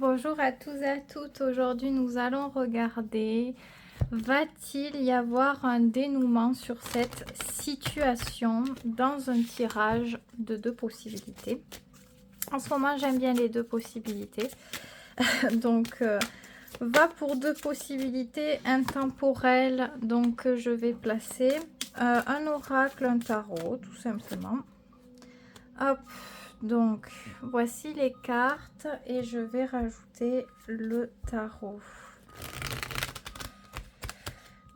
Bonjour à tous et à toutes. Aujourd'hui, nous allons regarder, va-t-il y avoir un dénouement sur cette situation dans un tirage de deux possibilités. En ce moment, j'aime bien les deux possibilités. Donc, va pour deux possibilités intemporelles. Donc, je vais placer un oracle, un tarot, tout simplement. Hop, donc voici les cartes et je vais rajouter le tarot.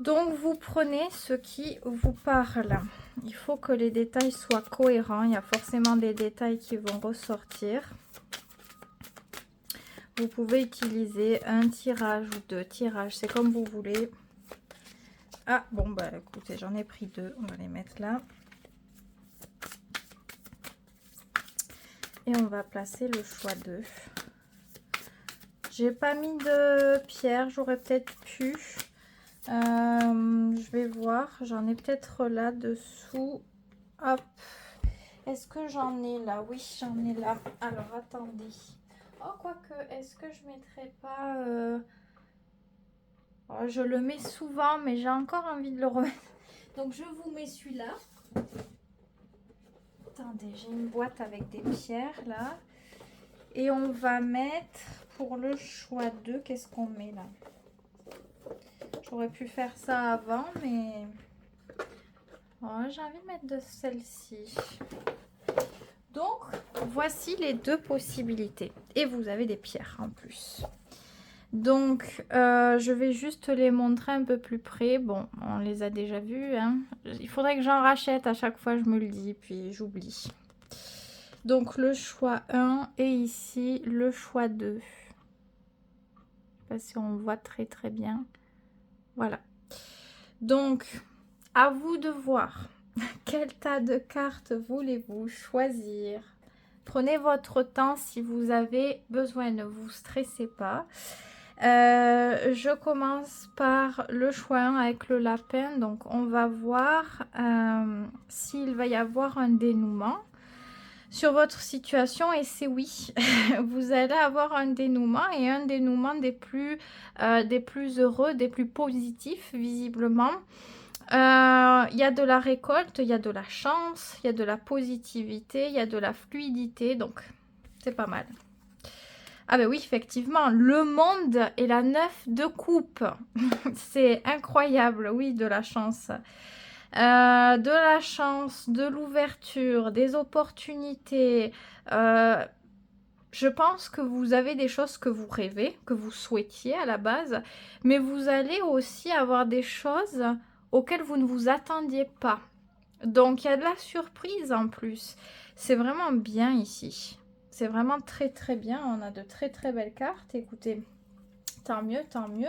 Donc vous prenez ce qui vous parle. Il faut que les détails soient cohérents. Il y a forcément des détails qui vont ressortir. Vous pouvez utiliser un tirage ou deux tirages, c'est comme vous voulez. Ah bon bah écoutez, j'en ai pris deux, on va les mettre là. Et on va placer le choix 2. J'ai pas mis de pierre, j'aurais peut-être pu. Je vais voir, j'en ai peut-être là dessous. Hop, est-ce que j'en ai là? Oui, j'en ai là. Alors attendez. Oh, quoique, est-ce que je mettrais pas oh, je le mets souvent, mais j'ai encore envie de le remettre. Donc je vous mets celui-là. Attendez, j'ai une boîte avec des pierres là. Et on va mettre pour le choix 2, qu'est-ce qu'on met là? J'aurais pu faire ça avant, mais oh, j'ai envie de mettre de celle-ci. Donc, voici les deux possibilités. Et vous avez des pierres en plus. Donc, je vais juste les montrer un peu plus près. Bon, on les a déjà vus, hein. Il faudrait que j'en rachète à chaque fois, je me le dis, puis j'oublie. Donc, le choix 1 et ici, le choix 2. Je ne sais pas si on voit très très bien. Voilà. Donc, à vous de voir quel tas de cartes voulez-vous choisir. Prenez votre temps si vous avez besoin, ne vous stressez pas. Je commence par le choix 1 avec le lapin. Donc, on va voir s'il va y avoir un dénouement sur votre situation. Et c'est oui, vous allez avoir un dénouement et un dénouement des plus heureux, des plus positifs, visiblement. Il y a de la récolte, il y a de la chance, il y a de la positivité, il y a de la fluidité. Donc, c'est pas mal. Ah ben oui, effectivement, le monde est la 9 de coupe. C'est incroyable, oui, de la chance. De l'ouverture, des opportunités. Je pense que vous avez des choses que vous rêvez, que vous souhaitiez à la base, mais vous allez aussi avoir des choses auxquelles vous ne vous attendiez pas. Donc, il y a de la surprise en plus. C'est vraiment bien ici. C'est vraiment très très bien. On a de très très belles cartes. Écoutez, tant mieux, tant mieux.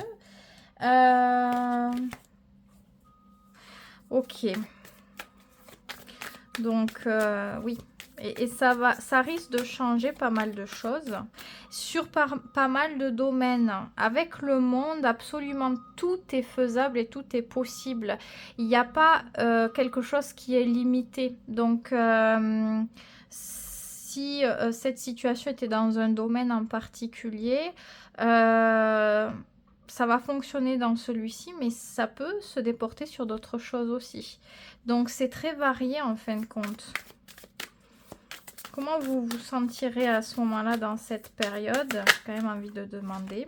Ok. Donc, oui. Et ça risque de changer pas mal de choses sur pas mal de domaines. Avec le monde, absolument tout est faisable et tout est possible. Il n'y a pas quelque chose qui est limité. Donc, si cette situation était dans un domaine en particulier, ça va fonctionner dans celui-ci, mais ça peut se déporter sur d'autres choses aussi. Donc, c'est très varié en fin de compte. Comment vous vous sentirez à ce moment-là dans cette période? J'ai quand même envie de demander.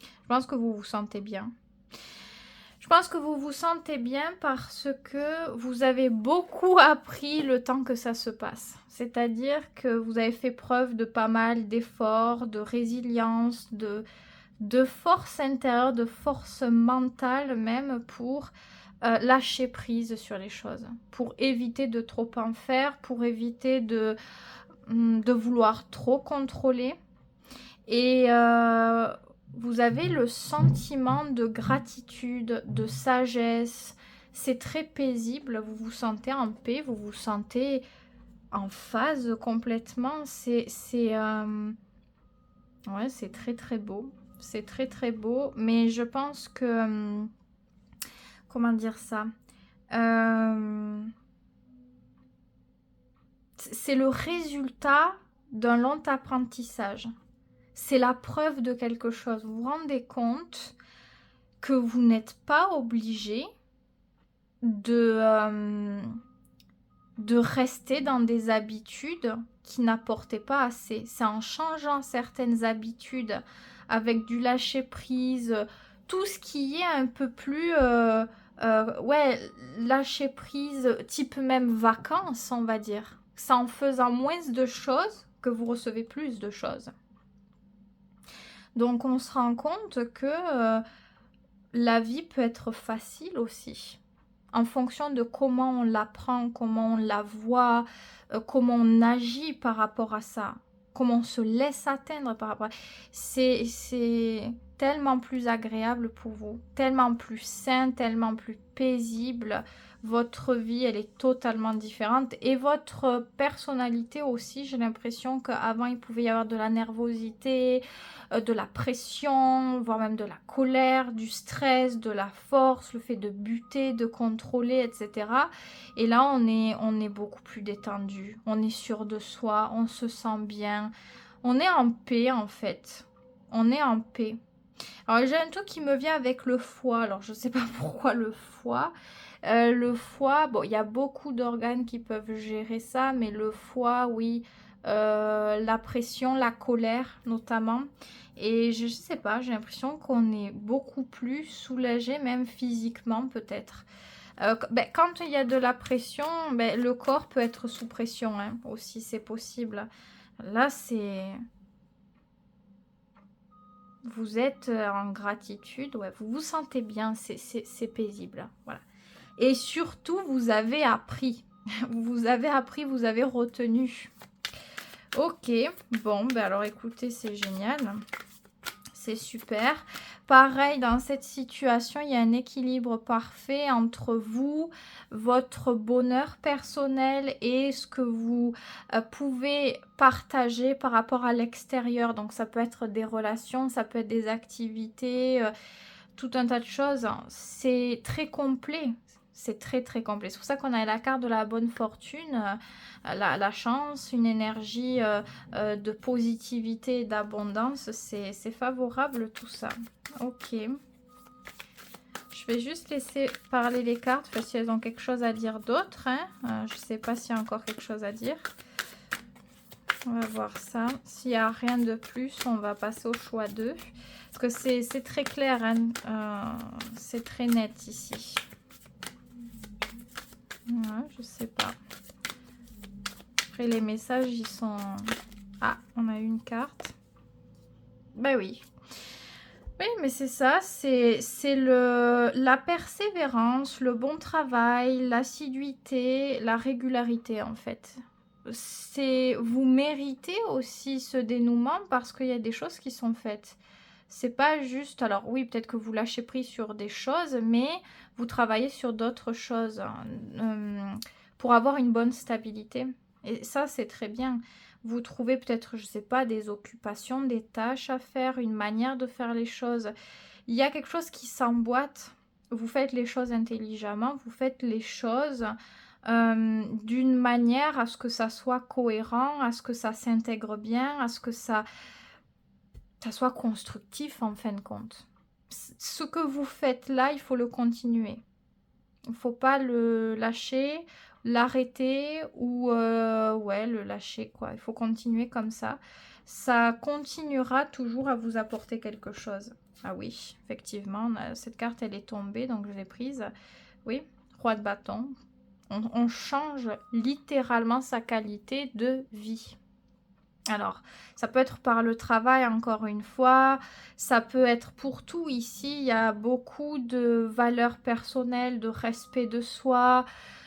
Je pense que vous vous sentez bien. Je pense que vous vous sentez bien parce que vous avez beaucoup appris le temps que ça se passe. C'est-à-dire que vous avez fait preuve de pas mal d'efforts, de résilience, de force intérieure, de force mentale même pour lâcher prise sur les choses, pour éviter de trop en faire, pour éviter de vouloir trop contrôler. Et vous avez le sentiment de gratitude, de sagesse. C'est très paisible, vous vous sentez en paix, vous vous sentez en phase complètement. Ouais, c'est très très beau. C'est très très beau, mais je pense que... comment dire ça? C'est le résultat d'un long apprentissage. C'est la preuve de quelque chose. Vous vous rendez compte que vous n'êtes pas obligé de rester dans des habitudes qui n'apportaient pas assez. C'est en changeant certaines habitudes avec du lâcher-prise, tout ce qui est un peu plus... ouais, lâcher-prise, type même vacances, on va dire. C'est en faisant moins de choses que vous recevez plus de choses. Donc on se rend compte que la vie peut être facile aussi. En fonction de comment on la prend, comment on la voit, comment on agit par rapport à ça, comment on se laisse atteindre par rapport à... C'est tellement plus agréable pour vous, tellement plus sain, tellement plus paisible. Votre vie, elle est totalement différente. Et votre personnalité aussi, j'ai l'impression qu'avant, il pouvait y avoir de la nervosité, de la pression, voire même de la colère, du stress, de la force, le fait de buter, de contrôler, etc. Et là, on est beaucoup plus détendu, on est sûr de soi, on se sent bien, on est en paix en fait, on est en paix. Alors j'ai un truc qui me vient avec le foie, alors je ne sais pas pourquoi le foie. Le foie, bon, il y a beaucoup d'organes qui peuvent gérer ça, mais le foie, oui, la pression, la colère notamment. Et je sais pas, j'ai l'impression qu'on est beaucoup plus soulagé, même physiquement peut-être. Quand il y a de la pression, le corps peut être sous pression hein, aussi, c'est possible. Là, c'est... Vous êtes en gratitude, ouais, vous vous sentez bien, c'est paisible. Voilà. Et surtout, vous avez appris. Vous avez appris, vous avez retenu. Ok, bon, alors écoutez, c'est génial. C'est super. Pareil, dans cette situation, il y a un équilibre parfait entre vous, votre bonheur personnel et ce que vous pouvez partager par rapport à l'extérieur. Donc, ça peut être des relations, ça peut être des activités, tout un tas de choses. C'est très complet. C'est très très complet. C'est pour ça qu'on a la carte de la bonne fortune, la chance, une énergie de positivité et d'abondance. C'est favorable tout ça. Ok. Je vais juste laisser parler les cartes parce qu'elles ont quelque chose à dire d'autre. Hein. Je ne sais pas s'il y a encore quelque chose à dire. On va voir ça. S'il n'y a rien de plus, on va passer au choix 2. Parce que c'est très clair. Hein. C'est très net ici. Ouais, je sais pas. Après, les messages, ils sont... Ah, on a une carte. Ben oui. Oui, mais c'est ça. C'est la persévérance, le bon travail, l'assiduité, la régularité, en fait. Vous méritez aussi ce dénouement parce qu'il y a des choses qui sont faites. C'est pas juste, alors oui, peut-être que vous lâchez prise sur des choses, mais vous travaillez sur d'autres choses pour avoir une bonne stabilité. Et ça, c'est très bien. Vous trouvez peut-être, je sais pas, des occupations, des tâches à faire, une manière de faire les choses. Il y a quelque chose qui s'emboîte. Vous faites les choses intelligemment, vous faites les choses d'une manière à ce que ça soit cohérent, à ce que ça s'intègre bien, à ce que ça soit constructif en fin de compte. Ce que vous faites là, il faut le continuer. Il ne faut pas le lâcher, l'arrêter ou ouais, le lâcher quoi. Il faut continuer comme ça. Ça continuera toujours à vous apporter quelque chose. Ah oui, effectivement, cette carte elle est tombée donc je l'ai prise. Oui, roi de bâton. On change littéralement sa qualité de vie. Alors, ça peut être par le travail, encore une fois. Ça peut être pour tout ici. Il y a beaucoup de valeurs personnelles, de respect de soi,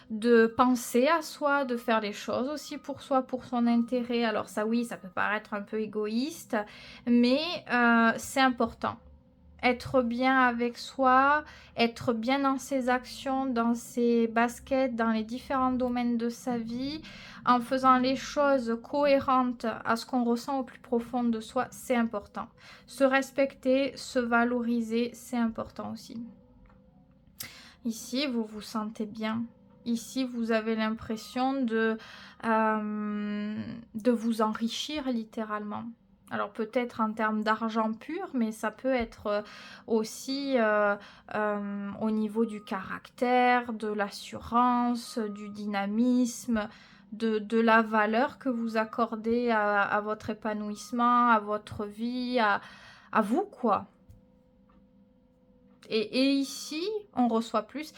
de penser à soi, de faire les choses aussi pour soi, pour son intérêt. Alors ça, oui, ça peut paraître un peu égoïste, mais c'est important. Être bien avec soi, être bien dans ses actions, dans ses baskets, dans les différents domaines de sa vie, en faisant les choses cohérentes à ce qu'on ressent au plus profond de soi, c'est important. Se respecter, se valoriser, c'est important aussi. Ici, vous vous sentez bien. Ici, vous avez l'impression de vous enrichir littéralement. Alors peut-être en termes d'argent pur, mais ça peut être aussi au niveau du caractère, de l'assurance, du dynamisme, de la valeur que vous accordez à votre épanouissement, à votre vie, à vous, quoi. Et ici, on reçoit plus.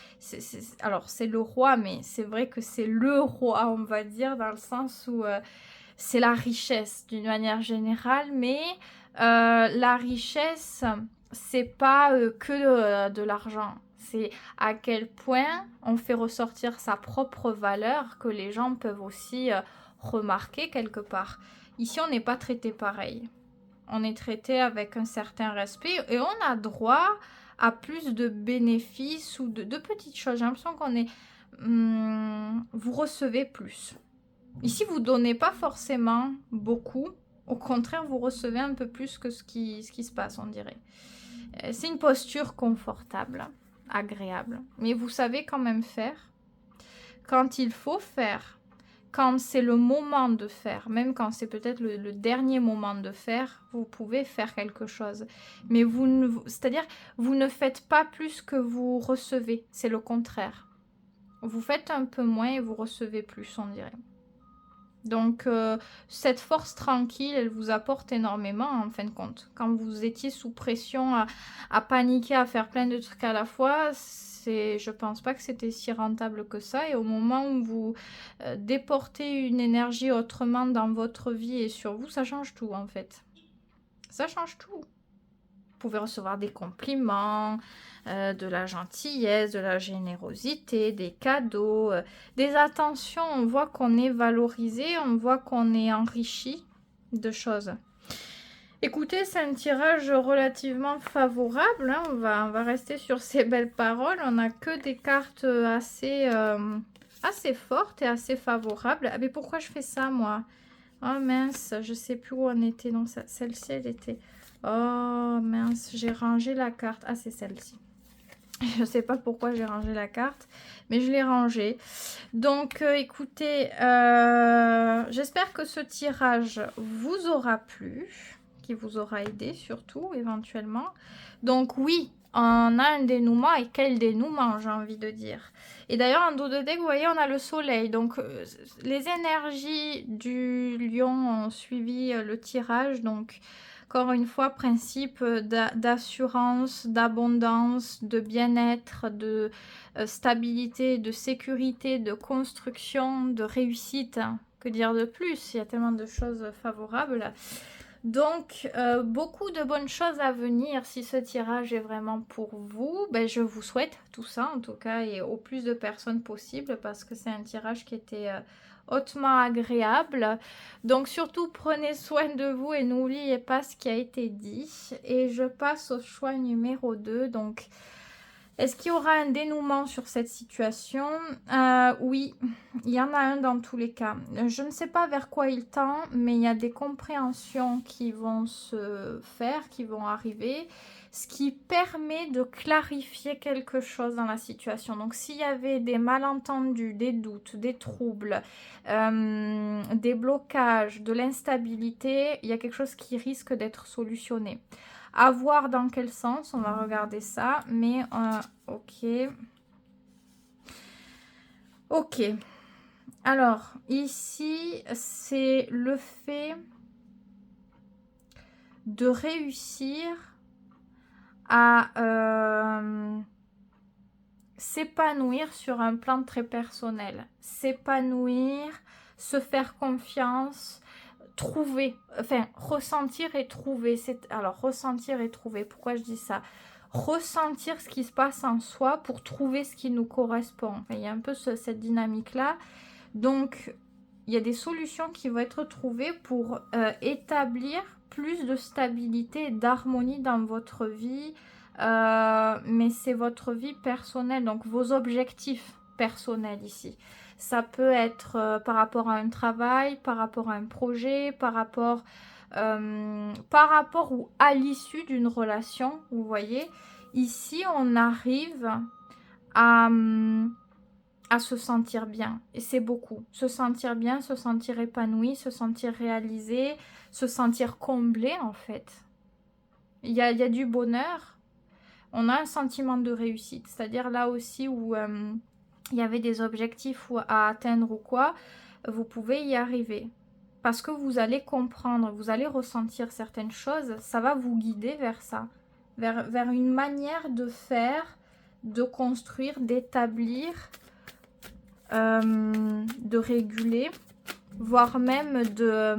Alors, c'est le roi, mais c'est vrai que c'est le roi, on va dire, dans le sens où c'est la richesse d'une manière générale. Mais la richesse, c'est pas que de l'argent. C'est à quel point on fait ressortir sa propre valeur que les gens peuvent aussi remarquer quelque part. Ici, on n'est pas traité pareil. On est traité avec un certain respect et on a droit à plus de bénéfices ou de petites choses. J'ai l'impression qu'on est... vous recevez plus. Ici, vous ne donnez pas forcément beaucoup. Au contraire, vous recevez un peu plus que ce qui se passe, on dirait. C'est une posture confortable, agréable. Mais vous savez quand même faire. Quand il faut faire, quand c'est le moment de faire, même quand c'est peut-être le dernier moment de faire, vous pouvez faire quelque chose. Mais c'est-à-dire, vous ne faites pas plus que vous recevez. C'est le contraire. Vous faites un peu moins et vous recevez plus, on dirait. Donc, cette force tranquille, elle vous apporte énormément, en fin de compte. Quand vous étiez sous pression à paniquer, à faire plein de trucs à la fois, je pense pas que c'était si rentable que ça. Et au moment où vous déportez une énergie autrement dans votre vie et sur vous, ça change tout, en fait. Ça change tout. Vous pouvez recevoir des compliments, de la gentillesse, de la générosité, des cadeaux, des attentions. On voit qu'on est valorisé, on voit qu'on est enrichi de choses. Écoutez, c'est un tirage relativement favorable. Hein. On va rester sur ces belles paroles. On n'a que des cartes assez fortes et assez favorables. Ah, mais pourquoi je fais ça, moi? Oh mince, je sais plus où on était. Non, celle-ci, elle était... Oh mince, j'ai rangé la carte. Ah, c'est celle-ci. Je sais pas pourquoi j'ai rangé la carte, mais je l'ai rangée. Donc, écoutez, j'espère que ce tirage vous aura plu, qui vous aura aidé surtout, éventuellement. Donc, oui, on a un dénouement, et quel dénouement, j'ai envie de dire. Et d'ailleurs, en dos de deck, vous voyez, on a le soleil. Donc, les énergies du lion ont suivi le tirage, donc... Encore une fois, principe d'assurance, d'abondance, de bien-être, de stabilité, de sécurité, de construction, de réussite. Hein. Que dire de plus? Il y a tellement de choses favorables. Donc, beaucoup de bonnes choses à venir. Si ce tirage est vraiment pour vous, ben, je vous souhaite tout ça, en tout cas, et au plus de personnes possible, parce que c'est un tirage qui était... hautement agréable. Donc surtout prenez soin de vous et n'oubliez pas ce qui a été dit. Et je passe au choix numéro 2. Donc est-ce qu'il y aura un dénouement sur cette situation? Oui, il y en a un dans tous les cas. Je ne sais pas vers quoi il tend, mais il y a des compréhensions qui vont se faire, qui vont arriver, ce qui permet de clarifier quelque chose dans la situation. Donc s'il y avait des malentendus, des doutes, des troubles, des blocages, de l'instabilité, il y a quelque chose qui risque d'être solutionné. À voir dans quel sens, on va regarder ça, mais ok. Ok. Alors, ici, c'est le fait de réussir à s'épanouir sur un plan très personnel. S'épanouir, se faire confiance, trouver, enfin, ressentir et trouver. Alors, ressentir et trouver, pourquoi je dis ça? Ressentir ce qui se passe en soi pour trouver ce qui nous correspond. Enfin, il y a un peu cette dynamique-là. Donc, il y a des solutions qui vont être trouvées pour établir plus de stabilité et d'harmonie dans votre vie. Mais c'est votre vie personnelle, donc vos objectifs personnels ici. Ça peut être par rapport à un travail, par rapport à un projet, par rapport ou à l'issue d'une relation, vous voyez. Ici, on arrive à à se sentir bien. Et c'est beaucoup. Se sentir bien, se sentir épanoui, se sentir réalisé, se sentir comblé en fait. Il y a du bonheur. On a un sentiment de réussite. C'est-à-dire là aussi où il y avait des objectifs à atteindre ou quoi, vous pouvez y arriver. Parce que vous allez comprendre, vous allez ressentir certaines choses, ça va vous guider vers ça. Vers une manière de faire, de construire, d'établir, de réguler, voire même de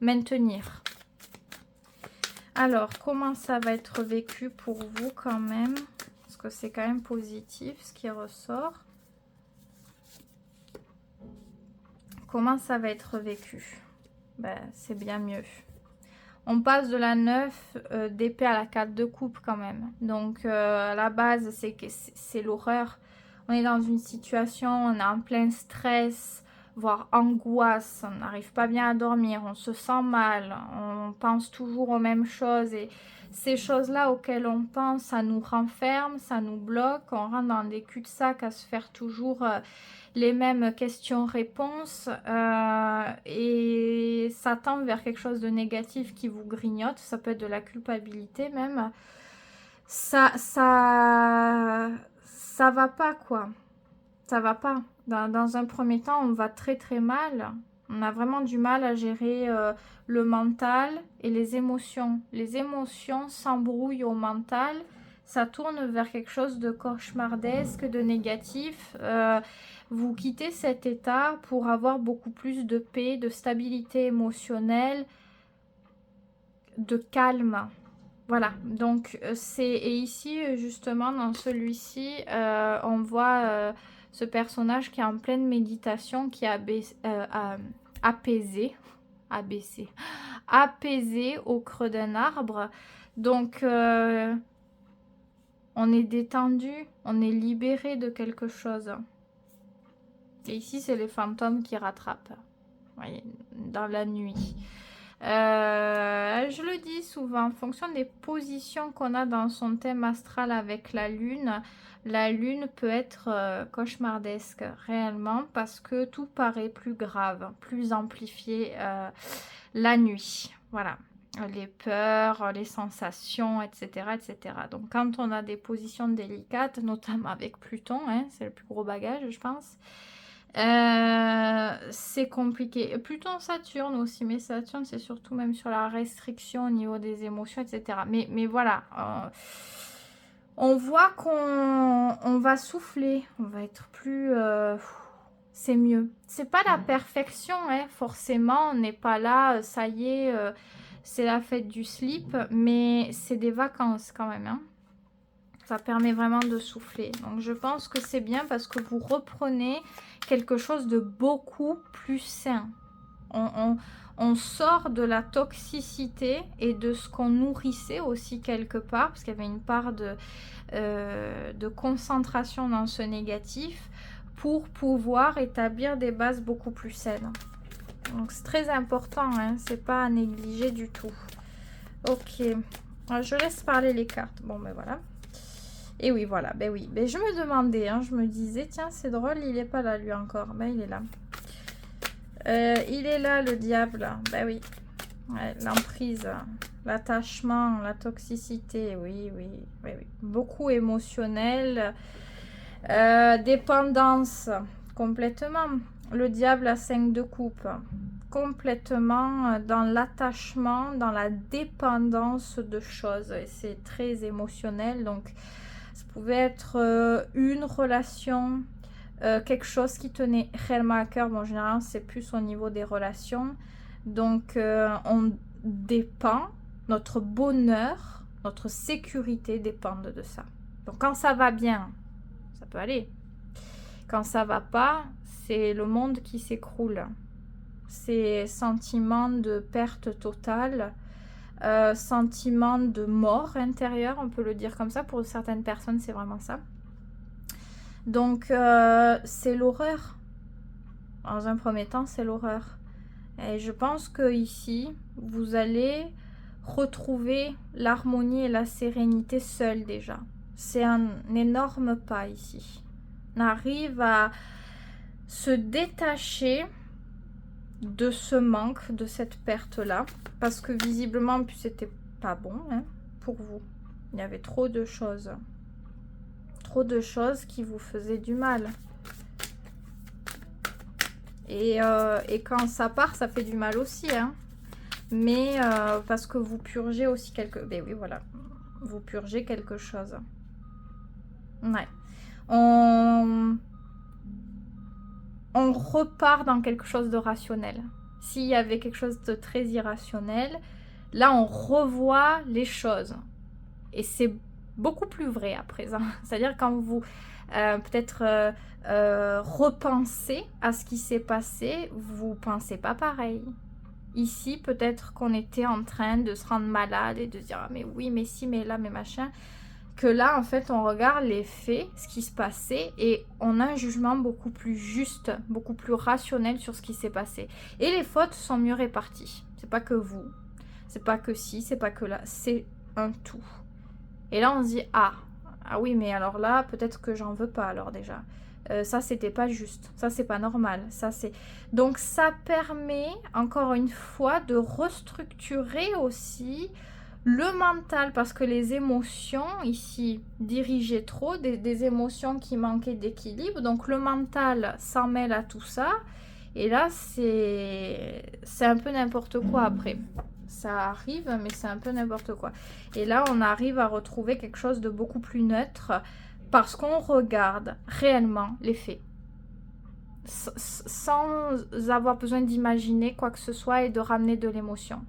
maintenir. Alors, comment ça va être vécu pour vous quand même? Parce que c'est quand même positif ce qui ressort. Comment ça va être vécu? Ben, c'est bien mieux. On passe de la 9 d'épée à la 4 de coupe quand même. Donc, à la base, c'est l'horreur. On est dans une situation, on est en plein stress, voire angoisse. On n'arrive pas bien à dormir, on se sent mal. On pense toujours aux mêmes choses. Et ces choses-là auxquelles on pense, ça nous renferme, ça nous bloque. On rentre dans des cul-de-sac à se faire toujours... les mêmes questions-réponses et ça tend vers quelque chose de négatif qui vous grignote, ça peut être de la culpabilité même, ça va pas quoi, ça va pas. Dans un premier temps, on va très très mal, on a vraiment du mal à gérer le mental et les émotions. Les émotions s'embrouillent au mental, ça tourne vers quelque chose de cauchemardesque, de négatif. Vous quittez cet état pour avoir beaucoup plus de paix, de stabilité émotionnelle, de calme. Voilà, donc et ici justement dans celui-ci, on voit ce personnage qui est en pleine méditation, qui est apaisé au creux d'un arbre. Donc on est détendu, on est libéré de quelque chose. Et ici, c'est les fantômes qui rattrapent. Vous voyez, dans la nuit. Je le dis souvent, en fonction des positions qu'on a dans son thème astral avec la lune peut être cauchemardesque réellement parce que tout paraît plus grave, plus amplifié la nuit. Voilà. Les peurs, les sensations, etc., etc. Donc, quand on a des positions délicates, notamment avec Pluton, hein, c'est le plus gros bagage, je pense, c'est compliqué. Pluton, Saturne aussi, mais Saturne, c'est surtout même sur la restriction au niveau des émotions, etc. Mais voilà, on voit qu'on va souffler, on va être plus... c'est mieux. C'est pas la perfection, hein, forcément, on n'est pas là, ça y est, c'est la fête du slip, mais c'est des vacances quand même, hein. Ça permet vraiment de souffler. Donc je pense que c'est bien parce que vous reprenez quelque chose de beaucoup plus sain. On sort de la toxicité et de ce qu'on nourrissait aussi quelque part, parce qu'il y avait une part de concentration dans ce négatif, pour pouvoir établir des bases beaucoup plus saines. Donc c'est très important, hein, c'est pas à négliger du tout. Ok, alors, je laisse parler les cartes. Bon ben voilà. Et oui, voilà, ben oui. Ben, je me demandais, hein, je me disais, tiens, c'est drôle, il n'est pas là, lui, encore. Ben, il est là. Il est là, le diable. Ben oui. Ouais, l'emprise, l'attachement, la toxicité, oui, oui, oui, oui. Beaucoup émotionnel. Dépendance, complètement. Le diable à 5 de coupe. Complètement dans l'attachement, dans la dépendance de choses. Et c'est très émotionnel, donc... Ça pouvait être une relation, quelque chose qui tenait réellement à cœur. Bon, en général, c'est plus au niveau des relations. Donc, on dépend, notre bonheur, notre sécurité dépendent de ça. Donc, quand ça va bien, ça peut aller. Quand ça va pas, c'est le monde qui s'écroule. C'est sentiment de perte totale. Sentiment de mort intérieure, on peut le dire comme ça. Pour certaines personnes, c'est vraiment ça. Donc, c'est l'horreur. Dans un premier temps, c'est l'horreur. Et je pense que ici, vous allez retrouver l'harmonie et la sérénité seule déjà. C'est un énorme pas ici. arrive à se détacher de ce manque, de cette perte-là. Parce que visiblement, puis c'était pas bon hein, pour vous. Il y avait trop de choses. Trop de choses qui vous faisaient du mal. Et quand ça part, ça fait du mal aussi. Hein. Mais parce que vous purgez aussi quelque... Ben oui, voilà. Vous purgez quelque chose. Ouais. On repart dans quelque chose de rationnel. S'il y avait quelque chose de très irrationnel, là, on revoit les choses. Et c'est beaucoup plus vrai à présent. C'est-à-dire quand vous peut-être repensez à ce qui s'est passé, vous pensez pas pareil. Ici, peut-être qu'on était en train de se rendre malade et de dire ah, mais oui, mais si, mais là, mais machin. Que là, en fait, on regarde les faits, ce qui se passait, et on a un jugement beaucoup plus juste, beaucoup plus rationnel sur ce qui s'est passé. Et les fautes sont mieux réparties. C'est pas que vous, c'est pas que si, c'est pas que là, c'est un tout. Et là, on se dit ah oui, mais alors là, peut-être que j'en veux pas alors déjà. Ça, c'était pas juste. Ça, c'est pas normal. Ça, c'est... Donc, ça permet, encore une fois, de restructurer aussi le mental, parce que les émotions, ici, dirigeaient trop, des émotions qui manquaient d'équilibre. Donc, le mental s'en mêle à tout ça. Et là, c'est un peu n'importe quoi après. Ça arrive, mais c'est un peu n'importe quoi. Et là, on arrive à retrouver quelque chose de beaucoup plus neutre parce qu'on regarde réellement les faits. Sans avoir besoin d'imaginer quoi que ce soit et de ramener de l'émotion.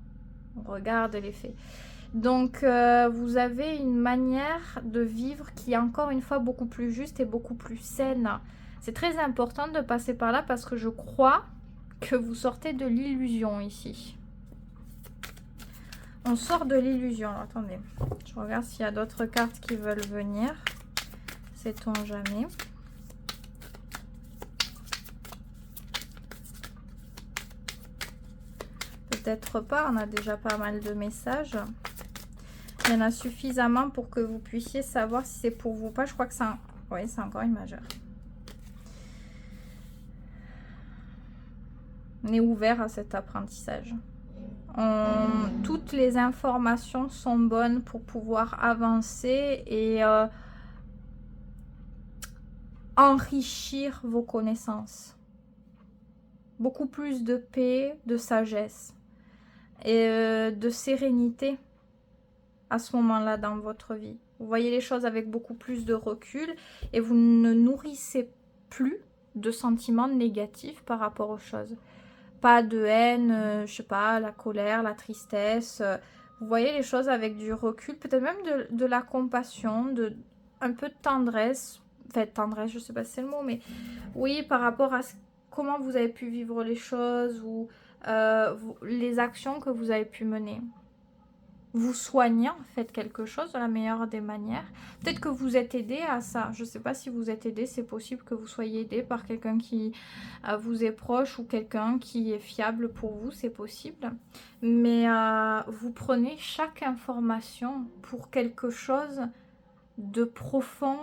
On regarde les faits. Donc, vous avez une manière de vivre qui est encore une fois beaucoup plus juste et beaucoup plus saine. C'est très important de passer par là parce que je crois que vous sortez de l'illusion ici. On sort de l'illusion. Attendez, je regarde s'il y a d'autres cartes qui veulent venir. Sait-on jamais. Peut-être pas, on a déjà pas mal de messages. Il y en a suffisamment pour que vous puissiez savoir si c'est pour vous ou pas. Je crois que c'est un... Oui, c'est encore une majeure. On est ouvert à cet apprentissage. Toutes les informations sont bonnes pour pouvoir avancer et enrichir vos connaissances. Beaucoup plus de paix, de sagesse et de sérénité à ce moment-là dans votre vie. Vous voyez les choses avec beaucoup plus de recul et vous ne nourrissez plus de sentiments négatifs par rapport aux choses. Pas de haine, je sais pas, la colère, la tristesse. Vous voyez les choses avec du recul, peut-être même de la compassion, un peu de tendresse. Enfin, tendresse, je sais pas si c'est le mot, mais oui, par rapport à comment vous avez pu vivre les choses ou les actions que vous avez pu mener. Vous soignant, faites quelque chose de la meilleure des manières. Peut-être que vous êtes aidé à ça. Je ne sais pas si vous êtes aidé. C'est possible que vous soyez aidé par quelqu'un qui vous est proche ou quelqu'un qui est fiable pour vous. C'est possible. Mais vous prenez chaque information pour quelque chose de profond,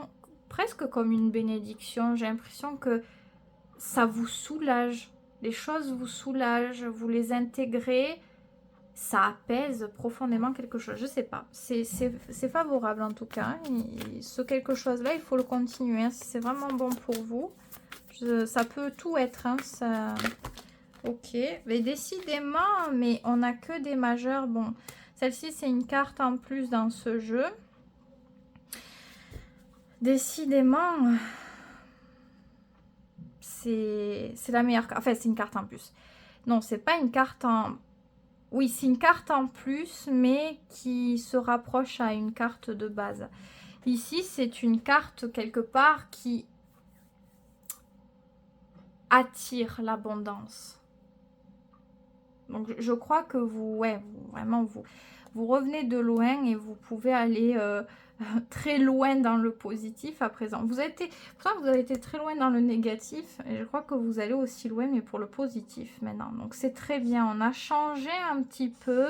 presque comme une bénédiction. J'ai l'impression que ça vous soulage. Les choses vous soulagent. Vous les intégrez. Ça apaise profondément quelque chose. Je sais pas. C'est favorable en tout cas. Et ce quelque chose-là, il faut le continuer. Hein. C'est vraiment bon pour vous. Ça peut tout être. Hein. Ça... Ok. Mais décidément, mais on n'a que des majeurs. Bon, celle-ci, c'est une carte en plus dans ce jeu. Décidément, c'est la meilleure carte. Enfin, c'est une carte en plus. Non, c'est pas une carte en... Oui, c'est une carte en plus, mais qui se rapproche à une carte de base. Ici, c'est une carte quelque part qui attire l'abondance. Donc, je crois que vous, ouais, vraiment, vous revenez de loin et vous pouvez aller très loin dans le positif à présent. Pourtant, vous avez été très loin dans le négatif et je crois que vous allez aussi loin, mais pour le positif maintenant. Donc, c'est très bien. On a changé un petit peu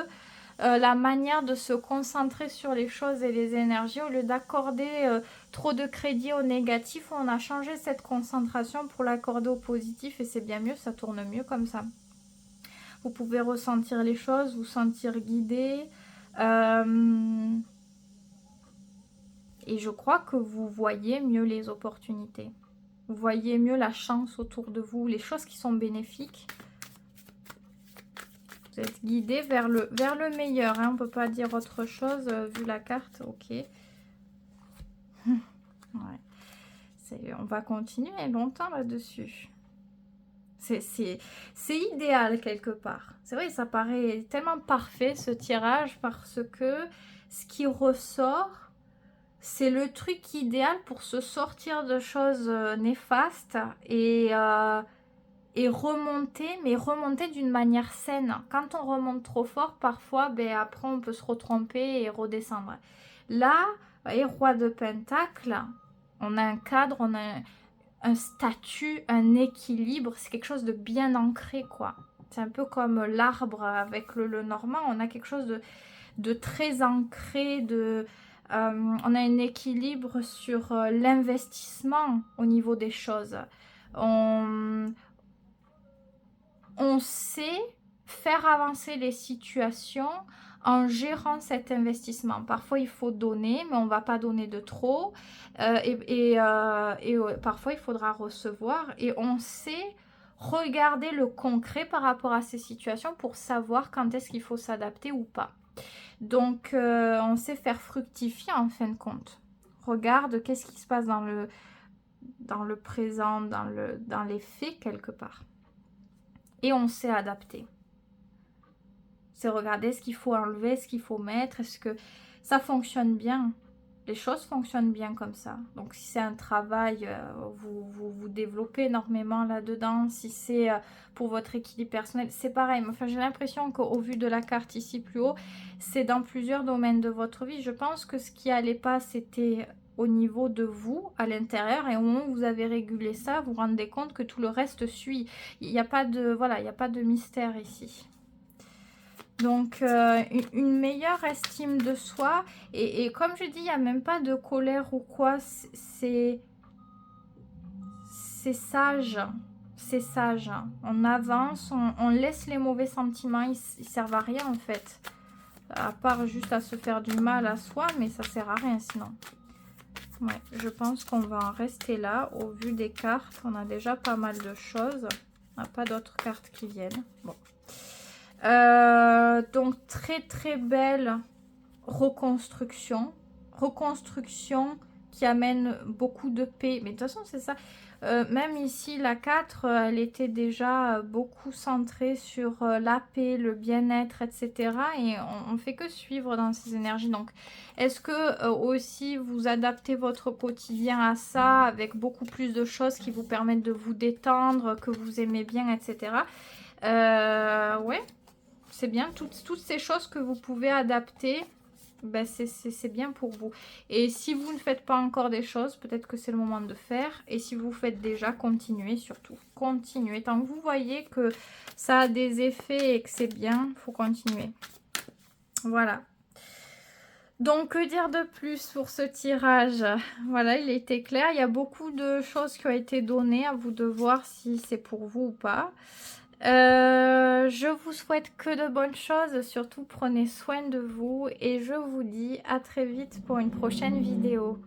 la manière de se concentrer sur les choses et les énergies au lieu d'accorder trop de crédit au négatif. On a changé cette concentration pour l'accorder au positif et c'est bien mieux, ça tourne mieux comme ça. Vous pouvez ressentir les choses, vous sentir guidé. Et je crois que vous voyez mieux les opportunités. Vous voyez mieux la chance autour de vous, les choses qui sont bénéfiques. Vous êtes guidé vers le meilleur. Hein. On ne peut pas dire autre chose vu la carte. Ok. Ouais. On va continuer longtemps là-dessus. C'est idéal quelque part. C'est vrai, ça paraît tellement parfait ce tirage parce que ce qui ressort, c'est le truc idéal pour se sortir de choses néfastes et remonter, mais remonter d'une manière saine. Quand on remonte trop fort, parfois, ben, après on peut se retromper et redescendre. Là, et roi de pentacle, on a un cadre, on a un statut, un équilibre, c'est quelque chose de bien ancré, quoi. C'est un peu comme l'arbre avec le normand, on a quelque chose de très ancré, on a un équilibre sur l'investissement au niveau des choses. On sait faire avancer les situations en gérant cet investissement. Parfois, il faut donner, mais on ne va pas donner de trop. Parfois, il faudra recevoir. Et on sait regarder le concret par rapport à ces situations pour savoir quand est-ce qu'il faut s'adapter ou pas. Donc, on sait faire fructifier en fin de compte. Regarde qu'est-ce qui se passe dans le présent, dans les faits quelque part. Et on sait adapter. C'est regarder ce qu'il faut enlever, ce qu'il faut mettre, est-ce que ça fonctionne bien. Les choses fonctionnent bien comme ça. Donc si c'est un travail, vous développez énormément là-dedans. Si c'est pour votre équilibre personnel, c'est pareil. Enfin, j'ai l'impression qu'au vu de la carte ici plus haut, c'est dans plusieurs domaines de votre vie. Je pense que ce qui allait pas, c'était au niveau de vous, à l'intérieur, et au moment où vous avez régulé ça, vous vous rendez compte que tout le reste suit. Il n'y a pas de, voilà, il n'y a pas de mystère ici. Donc, une meilleure estime de soi. Et comme je dis, il n'y a même pas de colère ou quoi. C'est sage. C'est sage. On avance, on laisse les mauvais sentiments. Ils ne servent à rien, en fait. À part juste à se faire du mal à soi, mais ça ne sert à rien sinon. Ouais, je pense qu'on va en rester là. Au vu des cartes, on a déjà pas mal de choses. On n'a pas d'autres cartes qui viennent. Bon. Donc très très belle reconstruction qui amène beaucoup de paix, mais de toute façon c'est ça. Même ici la 4 elle était déjà beaucoup centrée sur la paix, le bien-être, etc. Et on fait que suivre dans ces énergies. Donc est-ce que aussi vous adaptez votre quotidien à ça avec beaucoup plus de choses qui vous permettent de vous détendre, que vous aimez bien, etc. Ouais, c'est bien, toutes ces choses que vous pouvez adapter, ben c'est bien pour vous. Et si vous ne faites pas encore des choses, peut-être que c'est le moment de faire. Et si vous faites déjà, continuez surtout. Continuez. Tant que vous voyez que ça a des effets et que c'est bien, il faut continuer. Voilà. Donc, que dire de plus pour ce tirage? Voilà, il était clair. Il y a beaucoup de choses qui ont été données. À vous de voir si c'est pour vous ou pas. Je vous souhaite que de bonnes choses, surtout prenez soin de vous et je vous dis à très vite pour une prochaine vidéo.